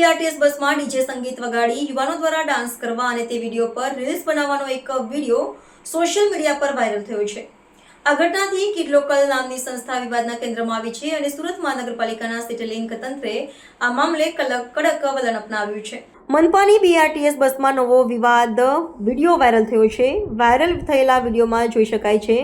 BRTS બસમાં DJ સંગીત વગાડી યુવાનો દ્વારા ડાન્સ કરવા અને તે વિડીયો પર રીલ્સ બનાવવાનો એક વિડીયો સોશિયલ મીડિયા પર વાયરલ થયો છે। આ ઘટનાથી કિડ લોકલ નામની સંસ્થા વિવાદના કેન્દ્રમાં આવી છે અને સુરત મહાનગરપાલિકાના સિટી લિંક તંત્રે આ મામલે કડક વલણ અપનાવ્યું છે। મનપાની બીઆરટીએસ બસમાં નવો વિવાદ વિડીયો વાયરલ થયો છે। વાયરલ થયેલા વિડીયોમાં જોઈ શકાય છે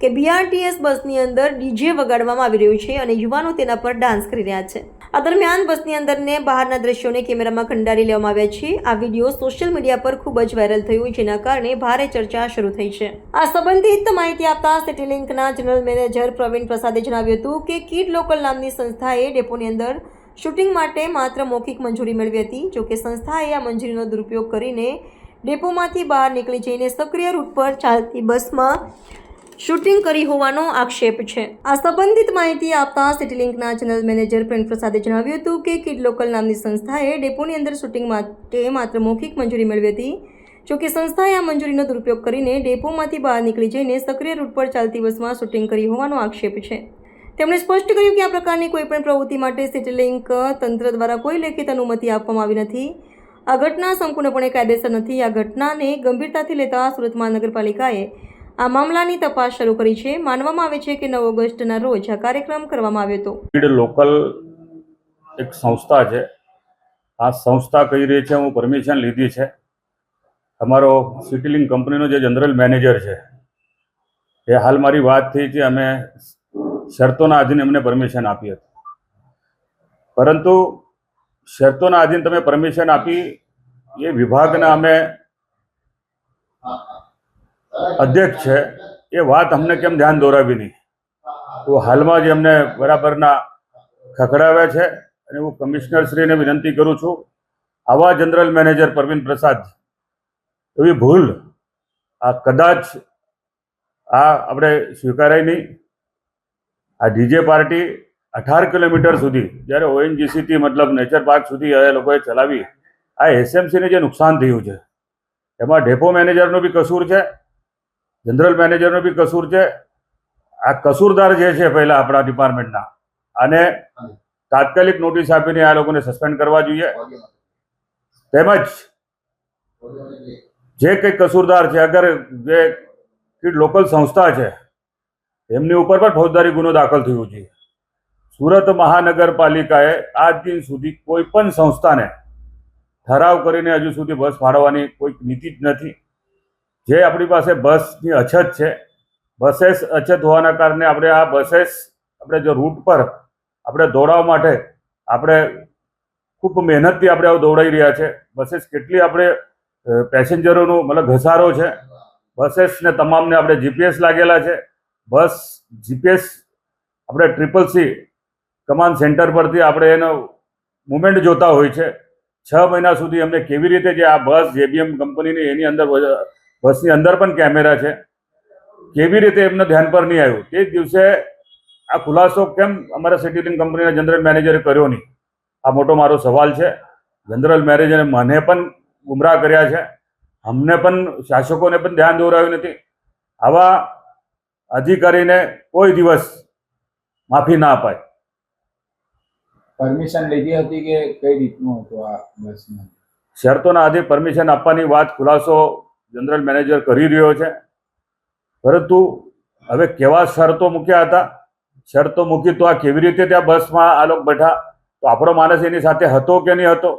કે બીઆરટીએસ બસની અંદર ડીજે વગાડવામાં આવી રહ્યું છે અને યુવાનો તેના પર ડાન્સ કરી રહ્યા છે। આ દરમિયાન બસની અંદરને બહારના દ્રશ્યોને કેમેરામાં કંડારી લેવામાં આવ્યા છે। આ વિડીયો સોશિયલ મીડિયા પર ખૂબ જ વાયરલ થયો, જેના કારણે ભારે ચર્ચા શરૂ થઈ છે। આ સંબંધિત માહિતી આપતા સિટી લિંકના જનરલ મેનેજર પ્રવીણ પ્રસાદે જણાવ્યું હતું કે કિડ લોકલ નામની સંસ્થાએ ડેપોની અંદર શૂટિંગ માટે માત્ર મૌખિક મંજૂરી મેળવી હતી। જોકે સંસ્થાએ આ મંજૂરીનો દુરુપયોગ કરીને ડેપોમાંથી બહાર નીકળી જઈને સક્રિય રૂટ પર ચાલતી બસમાં શૂટિંગ કરી હોવાનો આક્ષેપ છે। આ સંબંધિત માહિતી આપતા સિટી લિંકના જનરલ મેનેજર પ્રવીણ પ્રસાદે જણાવ્યું હતું કે કિડ લોકલ નામની સંસ્થાએ ડેપોની અંદર શૂટિંગ માટે માત્ર મૌખિક મંજૂરી મેળવી હતી। જોકે સંસ્થાએ આ મંજૂરીનો દુરુપયોગ કરીને ડેપોમાંથી બહાર નીકળી જઈને સક્રિય રૂટ પર ચાલતી બસમાં શૂટિંગ કરી હોવાનો આક્ષેપ છે। તેમણે સ્પષ્ટ કર્યું કે આ પ્રકારની કોઈપણ પ્રવૃત્તિ માટે સિટી લિંક તંત્ર દ્વારા કોઈ લેખિત અનુમતિ આપવામાં આવી નથી। આ ઘટના સંપૂર્ણપણે કાયદેસર નથી। આ ઘટનાને ગંભીરતાથી લેતા સુરત મહાનગરપાલિકાએ આ મામલાની તપાસ શરૂ કરી છે। માનવામાં આવે છે કે 9 ઓગસ્ટના રોજ આ કાર્યક્રમ કરવામાં આવ્યો હતો। કિડ લોકલ એક સંસ્થા છે। આ સંસ્થા કહી રહી છે હું પરમિશન લીધી છે। અમારો સિટી લિંક કંપનીનો જે જનરલ મેનેજર છે એ હાલ મારી વાત થઈ છે, અમે શરતોના આધીન એમને પરમિશન આપી હતી, પરંતુ શરતોના આધીન તમે પરમિશન આપી એ વિભાગના અમે અધ્યક્ષ છે એ વાત અમને કેમ ધ્યાન દોરાવી નહીં? તો હાલમાં જ એમને બરાબરના ખખડાવ્યા છે અને હું કમિશનરશ્રીને વિનંતી કરું છું, આવા જનરલ મેનેજર પ્રવીણ પ્રસાદ એવી ભૂલ આ કદાચ આપણે સ્વીકારાય નહીં। આ ડીજે પાર્ટી 18 કિલોમીટર સુધી જ્યારે ઓએનજીસીથી મતલબ નેચર પાર્ક સુધી એ લોકોએ ચલાવી, આ એસએમસીને જે નુકસાન થયું છે એમાં ડેપો મેનેજરનો બી કસૂર છે, જનરલ મેનેજરનો બી કસૂર છે। આ કસૂરદાર જે છે પહેલાં આપણા ડિપાર્ટમેન્ટના, આને તાત્કાલિક નોટિસ આપીને આ લોકોને સસ્પેન્ડ કરવા જોઈએ। તેમજ જે કંઈ કસૂરદાર છે, અગર જે કિડ લોકલ સંસ્થા છે એમની ઉપર પણ ફોજદારી ગુનો દાખલ થયો છે। સુરત મહાનગરપાલિકાએ આજ દિન સુધી કોઈ પણ સંસ્થાને ઠરાવ કરીને હજુ સુધી બસ ફાળવવાની કોઈ નીતિ જ નથી। જે આપણી પાસે બસની અછત છે, બસેસ અછત હોવાના કારણે આપણે આ બસેસ આપણે જો રૂટ પર આપણે દોડાવવા માટે આપણે ખૂબ મહેનતથી આપણે દોડાઈ રહ્યા છે। બસેસ કેટલી આપણે પેસેન્જરોનો મતલબ ઘસારો છે, બસેસને તમામને આપણે જીપીએસ લાગેલા છે। બસ જીપીએસ આપણે CCC કમાન્ડ સેન્ટર પરથી આપણે એનો મુવમેન્ટ જોતા હોય છે। 6 મહિના સુધી અમને કેવી રીતે જે આ બસ જેબીએમ કંપનીની એની અંદર બસની અંદર પણ કેમેરા છે, કેવી રીતે એમને ધ્યાન પર નહીં આવ્યું? તે દિવસે આ ખુલાસો કેમ અમારા સિટી લિંક કંપનીના જનરલ મેનેજરે કર્યો નહીં? આ મોટો મારો સવાલ છે। જનરલ મેનેજરે મને પણ ગુમરાહ કર્યા છે, અમને પણ શાસકોને પણ ધ્યાન દોરાવ્યું નથી। આવા અધિકારીને કોઈ દિવસ માફી ના અપાય। પરમિશન લીધી હતી કે કઈ રીતનું હતું આ બસમાં? શરતોના આધીન પરમિશન આપવાની વાત ખુલાસો જનરલ મેનેજર કરી રહ્યો છે, પરંતુ હવે કેવા શરતો મૂક્યા હતા? શરતો મૂકી તો આ કેવી રીતે ત્યાં બસમાં આ લોકો બેઠા? તો આપણો માણસ એની સાથે હતો કે નહીં હતો?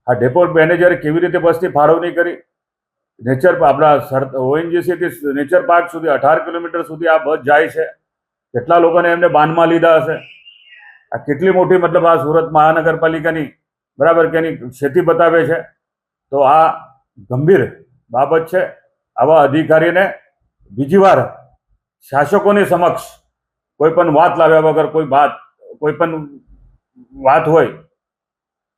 આ ડેપો મેનેજરે કેવી રીતે બસની ફાળવણી કરી? આપણા ઓએનજીસીથી નેચર પાર્ક સુધી 18 કિલોમીટર સુધી આ બસ જાય છે। કેટલા લોકોને એમને બાનમાં લીધા હશે? આ કેટલી મોટી મતલબ આ સુરત મહાનગરપાલિકાની બરાબર કે એની ક્ષતિ બતાવે છે। તો આ ગંભીર બાબત છે। આવા અધિકારીને બીજી વાર શાસકોની સમક્ષ કોઈ પણ વાત લાવ્યા વગર કોઈ પણ વાત હોય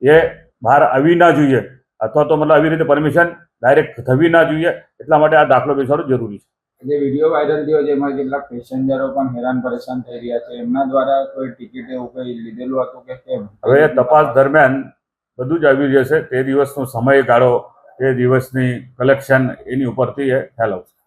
એ બહાર આવી ના જોઈએ, અથવા તો મતલબ આવી રીતે પરમિશન ડાયરેક્ટ થવી ના જોઈએ। એટલા માટે આ દાખલો બેસાડવો જરૂરી છે। જે વિડીયો વાયરલ થયો જેમાં કેટલાક પેસેન્જરો પણ હેરાન પરેશાન થઈ રહ્યા છે, એમના દ્વારા કોઈ ટિકિટ એવું કંઈ લીધેલું હતું કે કેમ? હવે તપાસ દરમિયાન બધું જ આવી જશે। તે દિવસનો સમયગાળો, તે દિવસની કલેક્શન એની ઉપરથી એ ખ્યાલ આવશે।